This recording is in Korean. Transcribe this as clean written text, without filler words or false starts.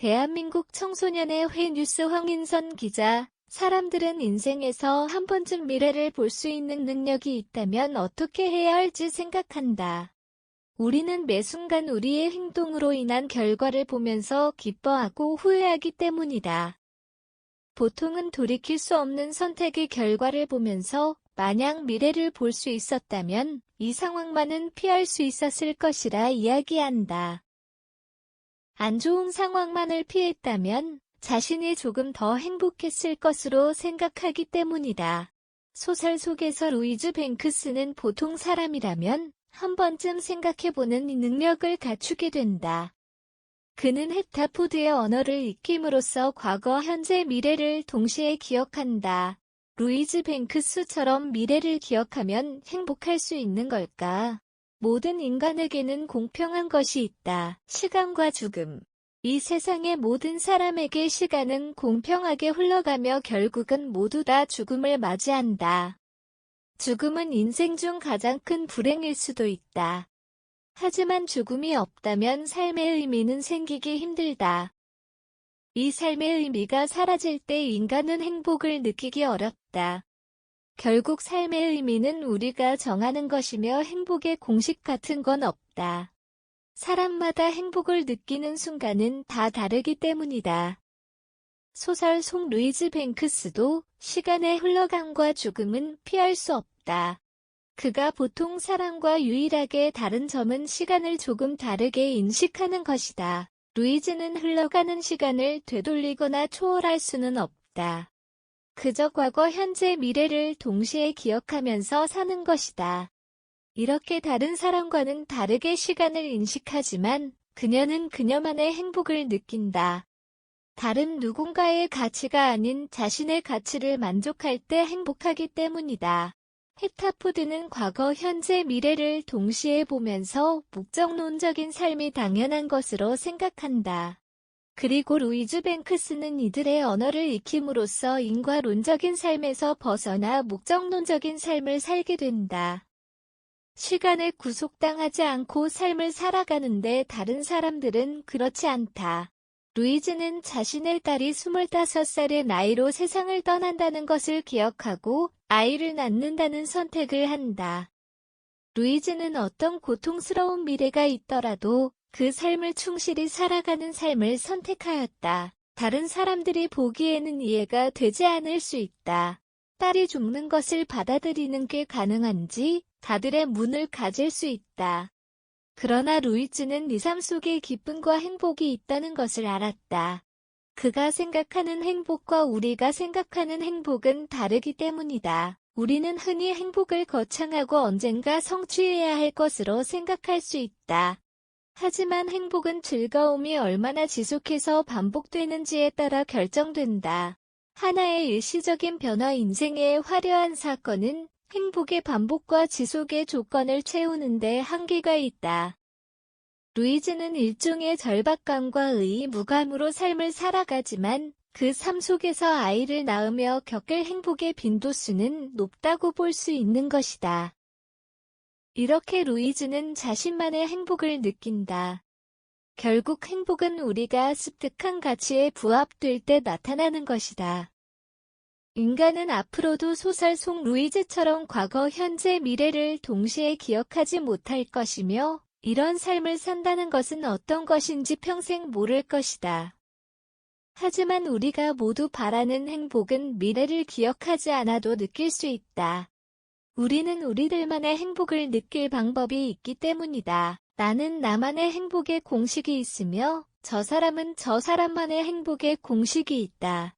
대한민국 청소년의 회 뉴스 황인선 기자, 사람들은 인생에서 한 번쯤 미래를 볼 수 있는 능력이 있다면 어떻게 해야 할지 생각한다. 우리는 매 순간 우리의 행동으로 인한 결과를 보면서 기뻐하고 후회하기 때문이다. 보통은 돌이킬 수 없는 선택의 결과를 보면서 만약 미래를 볼 수 있었다면 이 상황만은 피할 수 있었을 것이라 이야기한다. 안 좋은 상황만을 피했다면 자신이 조금 더 행복했을 것으로 생각하기 때문이다. 소설 속에서 루이즈 뱅크스는 보통 사람이라면 한 번쯤 생각해보는 이 능력을 갖추게 된다. 그는 헥타포드의 언어를 익힘으로써 과거, 현재, 미래를 동시에 기억한다. 루이즈 뱅크스처럼 미래를 기억하면 행복할 수 있는 걸까? 모든 인간에게는 공평한 것이 있다. 시간과 죽음. 이 세상의 모든 사람에게 시간은 공평하게 흘러가며 결국은 모두 다 죽음을 맞이한다. 죽음은 인생 중 가장 큰 불행일 수도 있다. 하지만 죽음이 없다면 삶의 의미는 생기기 힘들다. 이 삶의 의미가 사라질 때 인간은 행복을 느끼기 어렵다. 결국 삶의 의미는 우리가 정하는 것이며 행복의 공식 같은 건 없다. 사람마다 행복을 느끼는 순간은 다 다르기 때문이다. 소설 속 루이즈 뱅크스도 시간의 흘러감과 죽음은 피할 수 없다. 그가 보통 사람과 유일하게 다른 점은 시간을 조금 다르게 인식하는 것이다. 루이즈는 흘러가는 시간을 되돌리거나 초월할 수는 없다. 그저 과거, 현재, 미래를 동시에 기억하면서 사는 것이다. 이렇게 다른 사람과는 다르게 시간을 인식하지만 그녀는 그녀만의 행복을 느낀다. 다른 누군가의 가치가 아닌 자신의 가치를 만족할 때 행복하기 때문이다. 헥타포드는 과거, 현재, 미래를 동시에 보면서 목적론적인 삶이 당연한 것으로 생각한다. 그리고 루이즈 뱅크스는 이들의 언어를 익힘으로써 인과론적인 삶에서 벗어나 목적론적인 삶을 살게 된다. 시간에 구속당하지 않고 삶을 살아가는데 다른 사람들은 그렇지 않다. 루이즈는 자신의 딸이 25살의 나이로 세상을 떠난다는 것을 기억하고 아이를 낳는다는 선택을 한다. 루이즈는 어떤 고통스러운 미래가 있더라도 그 삶을 충실히 살아가는 삶을 선택하였다. 다른 사람들이 보기에는 이해가 되지 않을 수 있다. 딸이 죽는 것을 받아들이는 게 가능한지 다들의 문을 가질 수 있다. 그러나 루이즈는 이 삶 속에 기쁨과 행복이 있다는 것을 알았다. 그가 생각하는 행복과 우리가 생각하는 행복은 다르기 때문이다. 우리는 흔히 행복을 거창하고 언젠가 성취해야 할 것으로 생각할 수 있다. 하지만 행복은 즐거움이 얼마나 지속해서 반복되는지에 따라 결정된다. 하나의 일시적인 변화, 인생의 화려한 사건은 행복의 반복과 지속의 조건을 채우는데 한계가 있다. 루이즈는 일종의 절박감과 의무감으로 삶을 살아가지만 그 삶 속에서 아이를 낳으며 겪을 행복의 빈도수는 높다고 볼 수 있는 것이다. 이렇게 루이즈는 자신만의 행복을 느낀다. 결국 행복은 우리가 습득한 가치에 부합될 때 나타나는 것이다. 인간은 앞으로도 소설 속 루이즈처럼 과거, 현재, 미래를 동시에 기억하지 못할 것이며 이런 삶을 산다는 것은 어떤 것인지 평생 모를 것이다. 하지만 우리가 모두 바라는 행복은 미래를 기억하지 않아도 느낄 수 있다. 우리는 우리들만의 행복을 느낄 방법이 있기 때문이다. 나는 나만의 행복의 공식이 있으며 저 사람은 저 사람만의 행복의 공식이 있다.